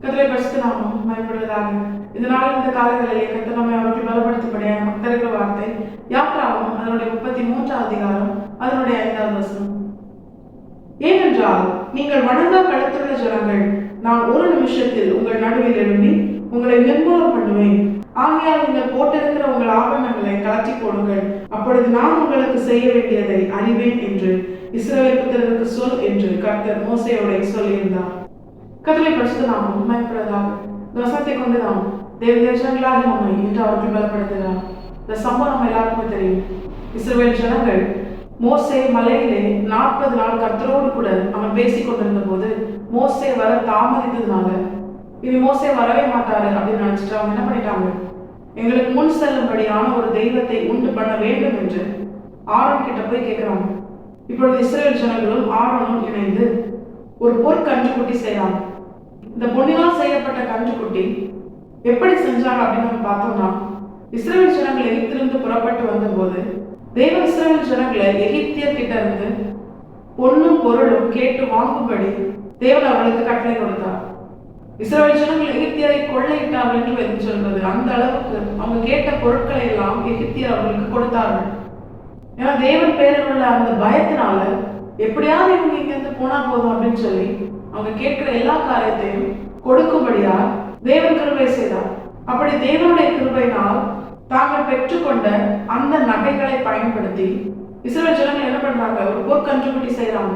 கர்த்தரை பரிசுத்த நாமம் மகிமைப்படுவதாக. இதனால் இந்த காலங்களிலே கர்த்தர் நம்மை அவர்கள் பலப்படுத்தும்படியாக நமக்கு தருகிற வார்த்தை யாத்ராகமம் அதனுடைய 33 அதிகாரம் அதனுடைய 5வது வசனம். ஏனென்றால் நீங்கள் வணங்கா களத்துள்ள ஜனங்கள், நான் ஒரு நிமிஷத்தில் உங்கள் நடுவில் எழும்பி உங்களை நிர்மூலம் பண்ணுவேன். ஆகையால் நீங்கள் போட்டிருக்கிற உங்கள் ஆபரணங்களை கலற்றி போடுங்கள், அப்பொழுது நான் உங்களுக்கு செய்ய வேண்டியதை அறிவேன் என்று இஸ்ரவேல் புத்திரருக்கு சொல் என்று கர்த்தர் மோசேயோட சொல்லியிருந்தார். கர்த்தரை பரிசுத்த நாமம் மகிமைப்படுவதாக. இந்த வசனத்தை கொண்டு நாம் தேவதேசங்களாக நம்மை இன்று அவர்கள் பலப்படுத்துகிறார். இந்த சம்பவம் நம்ம எல்லாருக்குமே தெரியும். இஸ்ரவேல் ஜனங்கள் மோசே மலையிலே 40 நாள் கர்த்தரோடு கூட அவன் பேசிக் கொண்டிருந்த போது மோசே வர தாமதித்ததுனால இனி மோசே வரவே மாட்டாரு அப்படின்னு நினைச்சிட்டு அவங்க என்ன பண்ணிட்டாங்க, எங்களுக்கு முன் செல்லும்படியான ஒரு தெய்வத்தை உண்டு பண்ண வேண்டும் என்று ஆரோன் கிட்ட போய் கேட்கிறாங்க. இப்பொழுது இஸ்ரவேல் ஜனங்களும் ஆரோனும் இணைந்து ஒரு பொற்கன்றுக்குட்டி செய்யறாங்க. இந்த பொன்னினால் செய்யப்பட்ட கன்றுக்குட்டி எப்படி செஞ்சாங்க அப்படின்னு நம்ம பார்த்தோம்னா, இஸ்ரவேல் ஜனங்கள் எகிப்திலிருந்து புறப்பட்டு வந்தபோது தேவன் இஸ்ரவேல் ஜனங்களை எகிப்தியர் கிட்ட இருந்து பொன்னும் பொருளும் கேட்டு வாங்கும்படி தேவன் அவர்களுக்கு கட்டளை கொடுத்தார். இஸ்ரவேல் ஜனங்கள் எகிப்தியரை கொள்ளையிட்டார்கள் என்று வேதம் சொல்கிறது. அந்த அளவுக்கு அவங்க கேட்ட பொருட்களை எல்லாம் எகிப்தியர் அவர்களுக்கு கொடுத்தார்கள். ஏன்னா தேவன் பேரில் உள்ள அந்த பயத்தினால எப்படியாவது இவங்க இங்கிருந்து போனா போதும் அப்படின்னு சொல்லி அவங்க கேட்கிற எல்லா காரியத்தையும் கொடுக்கும்படியா தேவன் கிருபை செய்தார். அப்படி தேவனுடைய கிருபையினால் தாங்கள் பெற்றுக்கொண்ட அந்த நகைகளை பயன்படுத்தி இஸ்ரவேல் ஜனங்கள் என்ன பண்றாங்க, ஒரு பொற்கன்றுக்குட்டி செய்யறாங்க.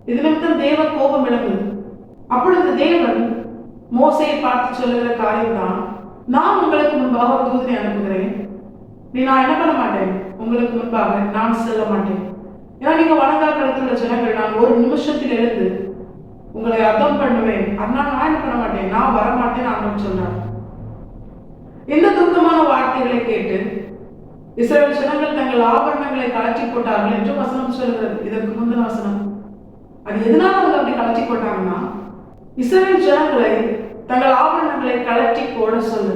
இது நிமித்தம் தேவ கோபம் எழுந்தது. அப்பொழுது தேவன் மோசையை பார்த்து சொல்லுகிற காரியம் தான், நான் உங்களுக்கு முன்பாக ஒரு தூதனை அனுப்புகிறேன், நான் என்ன பண்ண மாட்டேன், உங்களுக்கு முன்பாக நான் செல்ல மாட்டேன். ஏன்னா நீங்க வணங்கா களத்துள்ள ஜனங்கள், நான் ஒரு நிமிஷத்தில் எழுந்து உங்களை அர்த்தம் பண்ணுவேன், அதனால நான் என்ன பண்ண மாட்டேன், நான் வரமாட்டேன் அப்படின்னு சொன்னார். இந்த துக்கமான வார்த்தைகளை கேட்டு இஸ்ரவேல் ஜனங்கள் தங்கள் ஆபரணங்களை கலற்றி போட்டார்கள் என்று வசனம் சொல்கிறது. இதற்கு முந்தின வசனம். அது எதனால அவங்க அப்படி கலற்றி போட்டாங்கன்னா, இஸ்ரவேல் ஜனங்களை தங்கள் ஆபரணங்களை கலற்றி போட சொல்லு,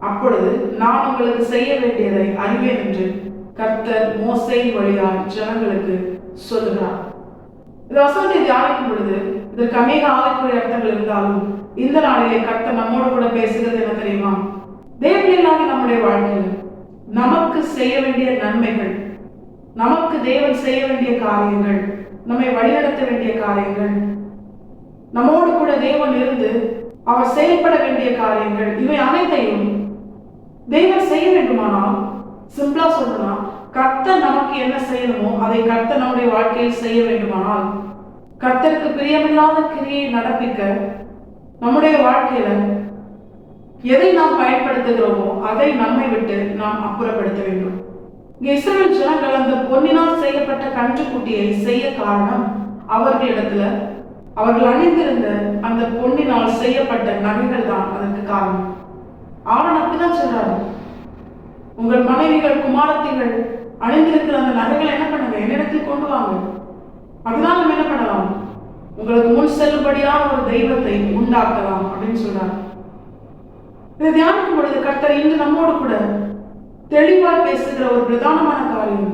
அப்பொழுது நான் உங்களுக்கு செய்ய வேண்டியதை அறிவேன் என்று கர்த்தர் மோசேயின் வழியால் ஜனங்களுக்கு சொல்லுகிறார். இந்த வசனத்தை தியானிக்கும் பொழுது இதற்கு அநேக ஆவிக்குரிய அர்த்தங்கள் இருந்தாலும் இந்த நாளிலே கர்த்தர் நம்மோடு கூட பேசுகிறது என்ன தெரியுமா, தேவனில்லாத நம்முடைய வாழ்க்கையில் நமக்கு செய்ய வேண்டிய நன்மைகள், நமக்கு தேவன் செய்ய வேண்டிய காரியங்கள், நம்மை வழிநடத்த வேண்டிய காரியங்கள், நம்மோடு கூட தேவன் இருந்து அவர் செயல்பட வேண்டிய காரியங்கள், இவை அனைத்தையும் தேவன் செய்ய வேண்டுமானால், சிம்பிளா சொல்லணும்னா கர்த்தர் நமக்கு என்ன செய்யணுமோ அதை கர்த்தர் நம்முடைய வாழ்க்கையில் செய்ய வேண்டுமானால், கர்த்தருக்கு பிரியமில்லாத கிரியை நடப்பிக்க நம்முடைய வாழ்க்கையில எதை நாம் பயன்படுத்துகிறோமோ அதை நம்மை விட்டு நாம் அப்புறப்படுத்த வேண்டும். இஸ்ரவேல் ஜனங்கள் அந்த பொன்னினால் செய்யப்பட்ட கன்றுக்குட்டியை செய்ய காரணம், அவர்களிடத்துல அவர்கள் அணிந்திருந்த அந்த பொன்னினால் செய்யப்பட்ட நகைகள் தான் அதற்கு காரணம். ஆரோன் அப்படிதான் சொல்றாரு, உங்கள் மனைவிகள் குமாரத்திகள் அணிந்திருக்கிற அந்த நகைகளை என்ன பண்ணுங்க, என்னிடத்தில் கொண்டு வாங்க, அதனால நம்ம என்ன பண்ணலாம், உங்களுக்கு முன் செல்லும்படியான ஒரு தெய்வத்தை உண்டாக்கலாம் அப்படின்னு சொல்றாரு. இதை தியானிக்கும் பொழுது கர்த்தர் இன்று நம்மோடு கூட தெளிவாக பேசுகிற ஒரு பிரதானமான காரியம்,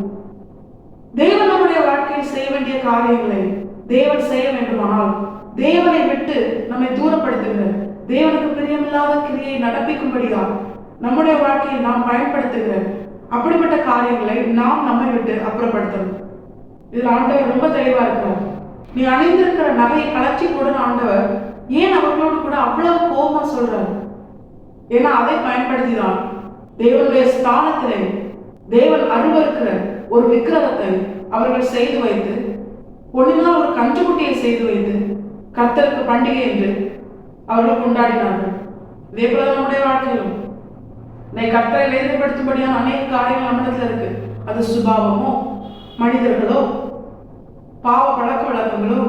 தேவன் நம்முடைய வாழ்க்கையில் செய்ய வேண்டிய காரியங்களை தேவன் செய்ய வேண்டுமானால், தேவனை விட்டு நம்மை தூரப்படுத்துகிற, தேவனுக்கு பிரியமில்லாத கிரியை நடப்பிக்கும்படியா நம்முடைய வாழ்க்கையில் நாம் பயன்படுத்துகிற அப்படிப்பட்ட காரியங்களை நாம் நம்மை விட்டு அப்புறப்படுத்தணும். இதுல ஆண்டவர் ரொம்ப தெளிவா இருக்கிறார். நீ அணிந்திருக்கிற நகையை கலற்றி போடுன ஆண்டவர் ஏன் அவர்களோடு கூட அவ்வளவு கோபமா சொல்றாரு, ஏன்னா அதை பயன்படுத்திதான் தேவனுடைய ஸ்தானத்திலே தேவன் அருவருக்கிற ஒரு விக்கிரகத்தை அவர்கள் செய்து வைத்து, பொன்னினால் ஒரு கன்றுக்குட்டியை செய்து வைத்து கர்த்தருக்கு பண்டிகை என்று அவர்கள் கொண்டாடினார்கள். இதே போல நம்முடைய வாழ்க்கையிலும் கர்த்தரை வேதனைப்படுத்தும்படியான அநேக காரியங்கள் நம்மிடத்துல இருக்கு. அது சுபாவமோ, மனிதர்களோ, பாவ பழக்க வழக்கங்களோ,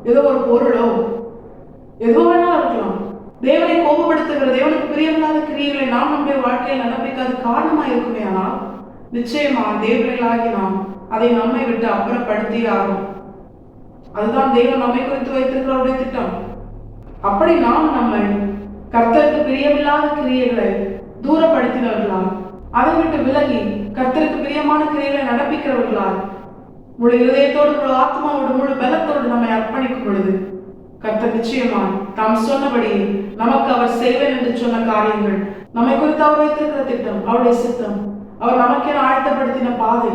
ஏதோ ஒரு பொருளோ, எதுவோ வேணாலும் இருக்கலாம். தேவனை கோபப்படுத்துகிற, தேவனுக்கு பிரியமில்லாத கிரியைகளை நாம் நம்முடைய வாழ்க்கையில் நடப்பிக்காது காரணமா இருக்குமே, ஆனால் நிச்சயமா தேவர்களாகி நாம் அதை நம்மை விட்டு அப்புறப்படுத்தி ஆகும். அதுதான் தேவன் நம்மை குறித்து வைத்திருக்கிறவருடைய திட்டம். அப்படி நாம் நம்மை கர்த்தருக்கு பிரியமில்லாத கிரியைகளை தூரப்படுத்தினவர்களால், அதை விட்டு விலகி கர்த்தருக்கு பிரியமான கிரியைகளை நடப்பிக்கிறவர்களால், முழு இதயத்தோடு, முழு ஆத்மாவோடு, முழு பலத்தோடு நம்மை அர்ப்பணிக்கும் பொழுது கர்த்தர் நிச்சயமாய் தாம் சொன்னபடி நமக்கு அவர் செய்வேன் என்று சொன்ன காரியங்கள், நம்மை குறித்து அவர் வைத்திருக்கிற திட்டம், அவருடைய சித்தம், அவர் நமக்கென ஆயத்தப்படுத்தின பாதை,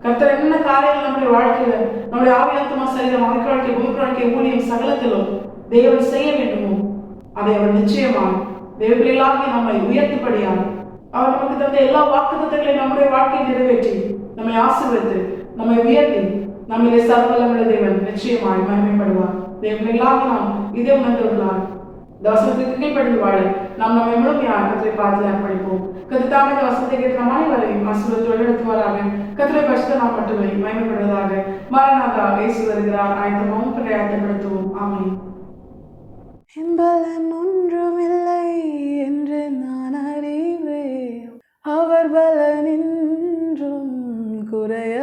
கர்த்தர் என்ன காரியங்கள் நம்முடைய வாழ்க்கையில, நம்முடைய ஆவியாத்மா சரீரம், அமைக்க வாழ்க்கை, பூமிக்கு வாழ்க்கை, ஊழியம் சகலத்திலும் தேவன் செய்ய வேண்டுமோ அதை அவர் நிச்சயமாய் தேவர்களாகி நம்மை உயர்த்தும்படியாக அவர் நமக்கு தந்த எல்லா வாக்குத்தத்தங்களையும் நம்முடைய வாழ்க்கையை நிறைவேற்றி நம்மை ஆசீர்வதித்து நம்மை உயர்த்தி நம்மிலே சர்வவல்லமையுள்ள தேவன் நிச்சயமாய் மகிமைப்படுவார். தேவர்களாக நாம் இதே உணர்ந்துள்ளார். இந்த வசனத்துக்கு கீழ்ப்படிந்து வாழ நாம் நம்மை முழுமையாக கர்த்தரை பார்த்து அர்ப்பணிப்போம். கர்த்தர் தாமே இந்த வசனத்தை கேட்டு நம் அனைவரையும் ஆசீர்வாதத்தை வழிநடத்துவாராக. கர்த்தரை பரிசுத்த நாம் மட்டுமே மகிமைப்படுவதாக. மாரநாதா இயேசு வருகிறார். ஆயத்தமாகவும் பிரயாசப்படுத்துவோம். ஆமென். பலன் ஒன்றுமில்லை என்று நான் அறிவேன், அவர் பலனின்றும் குறைய